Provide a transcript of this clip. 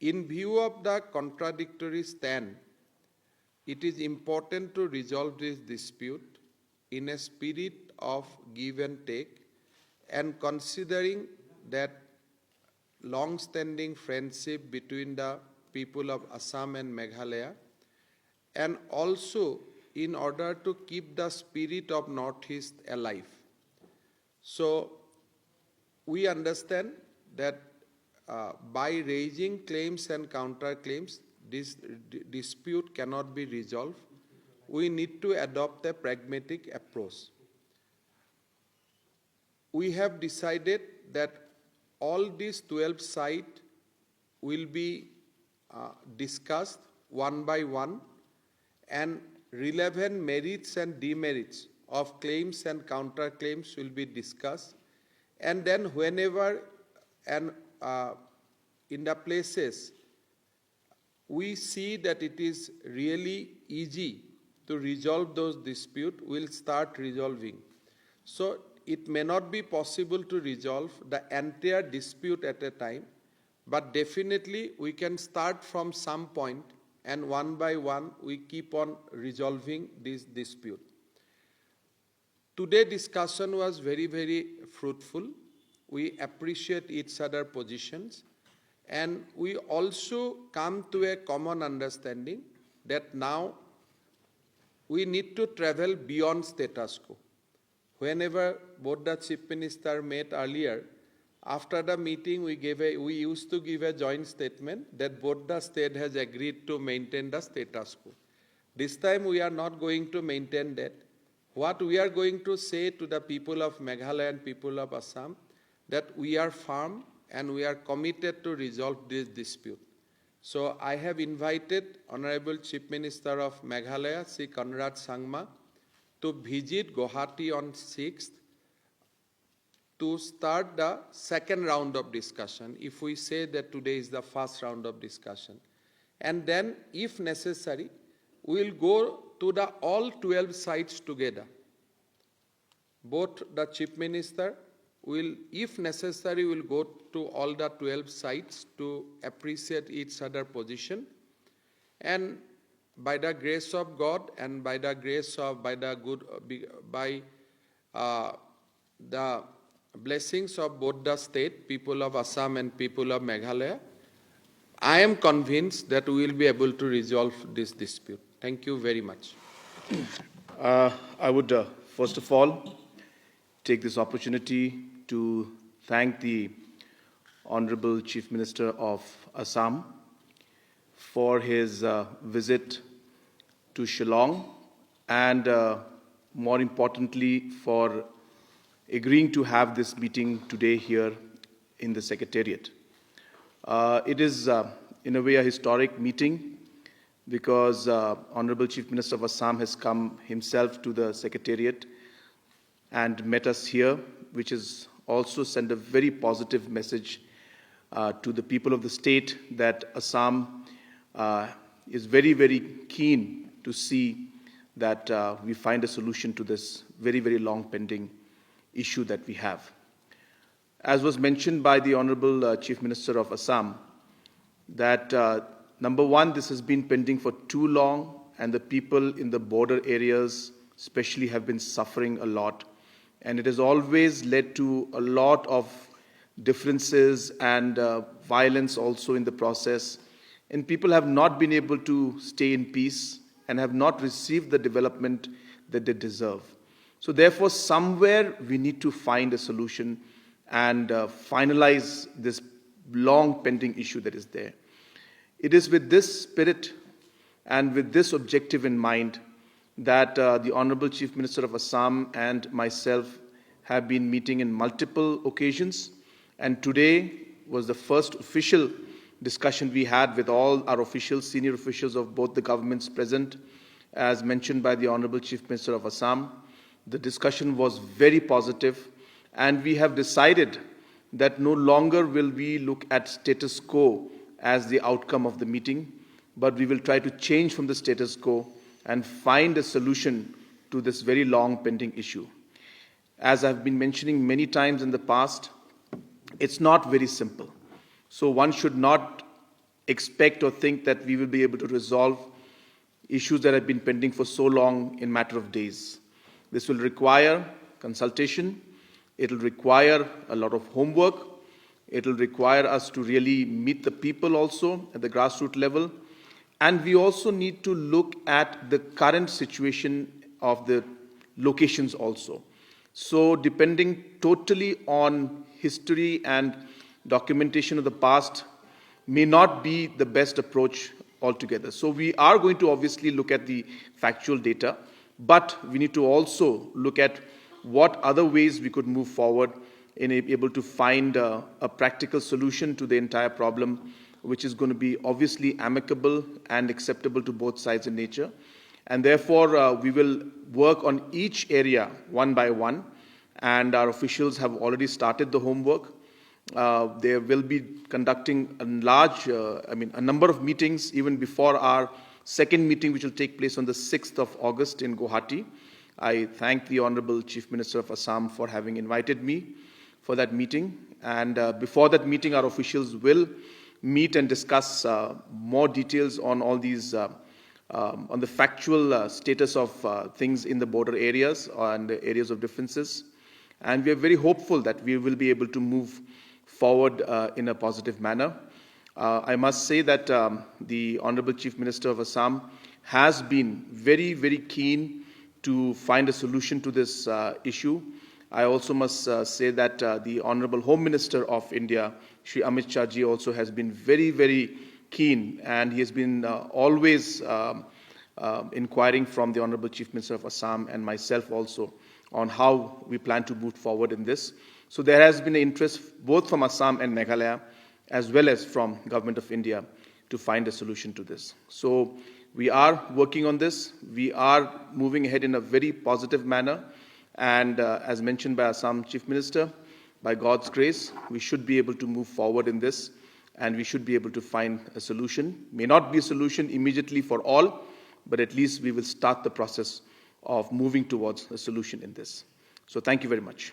In view of the contradictory stand, it is important to resolve this dispute in a spirit of give and take, and considering that long-standing friendship between the people of Assam and Meghalaya, and also in order to keep the spirit of Northeast alive. So we understand that by raising claims and counterclaims, this dispute cannot be resolved. We need to adopt a pragmatic approach. We have decided that all these 12 sites will be discussed one by one, and relevant merits and demerits of claims and counterclaims will be discussed. And then whenever and in the places we see that it is really easy to resolve those disputes, we'll start resolving. So it may not be possible to resolve the entire dispute at a time, but definitely we can start from some point, and one by one we keep on resolving this dispute. Today's discussion was very, very fruitful. We appreciate each other's positions, and we also come to a common understanding that now we need to travel beyond status quo. Whenever both the Chief Minister met earlier, after the meeting we used to give a joint statement that both the state has agreed to maintain the status quo. This time we are not going to maintain that. What we are going to say to the people of Meghalaya and people of Assam, that we are firm and we are committed to resolve this dispute. So I have invited Honorable Chief Minister of Meghalaya, Sri Conrad Sangma, to visit Guwahati on 6th to start the second round of discussion, if we say that today is the first round of discussion. And then, if necessary, we will go to the all 12 sites together. Both the Chief Minister will, if necessary, will go to all the 12 sites to appreciate each other's position. And by the grace of God and by the grace of, the blessings of both the state, people of Assam and people of Meghalaya, I am convinced that we will be able to resolve this dispute. Thank you very much. I would, first of all, take this opportunity to thank the Honorable Chief Minister of Assam for his visit to Shillong, and more importantly for agreeing to have this meeting today here in the Secretariat. It is in a way a historic meeting because Honorable Chief Minister of Assam has come himself to the Secretariat and met us here, which is also sent a very positive message to the people of the state that Assam is very, very keen to see that we find a solution to this very, very long pending issue that we have. As was mentioned by the Honorable Chief Minister of Assam, that number one, this has been pending for too long, and the people in the border areas especially have been suffering a lot. And it has always led to a lot of differences and violence also in the process. And people have not been able to stay in peace and have not received the development that they deserve. So therefore, somewhere we need to find a solution and finalize this long pending issue that is there. It is with this spirit and with this objective in mind that the Honorable Chief Minister of Assam and myself have been meeting in multiple occasions, and today was the first official discussion we had with all our officials, senior officials of both the governments present, as mentioned by the Honorable Chief Minister of Assam. The discussion was very positive, and we have decided that no longer will we look at status quo as the outcome of the meeting, but we will try to change from the status quo and find a solution to this very long pending issue. As I've been mentioning many times in the past, it's not very simple. So one should not expect or think that we will be able to resolve issues that have been pending for so long in a matter of days. This will require consultation, it will require a lot of homework, it will require us to really meet the people also at the grassroots level, and we also need to look at the current situation of the locations also. So depending totally on history and documentation of the past may not be the best approach altogether. So we are going to obviously look at the factual data, but we need to also look at what other ways we could move forward in able to find a practical solution to the entire problem, which is going to be obviously amicable and acceptable to both sides in nature. And therefore, we will work on each area one by one, and our officials have already started the homework. They will be conducting a number of meetings even before our second meeting, which will take place on the 6th of August in Guwahati. I thank the Honorable Chief Minister of Assam for having invited me for that meeting. And before that meeting, our officials will meet and discuss more details on all these, on the factual status of things in the border areas and the areas of differences. And we are very hopeful that we will be able to move forward in a positive manner. I must say that the Honorable Chief Minister of Assam has been very, very keen to find a solution to this issue. I also must say that the Honorable Home Minister of India, Shri Amit Shah ji, also has been very, very keen, and he has been always inquiring from the Honorable Chief Minister of Assam and myself also on how we plan to move forward in this. So there has been an interest both from Assam and Meghalaya as well as from Government of India to find a solution to this. So we are working on this. We are moving ahead in a very positive manner. And as mentioned by Assam Chief Minister, by God's grace, we should be able to move forward in this, and we should be able to find a solution. May not be a solution immediately for all, but at least we will start the process of moving towards a solution in this. So thank you very much.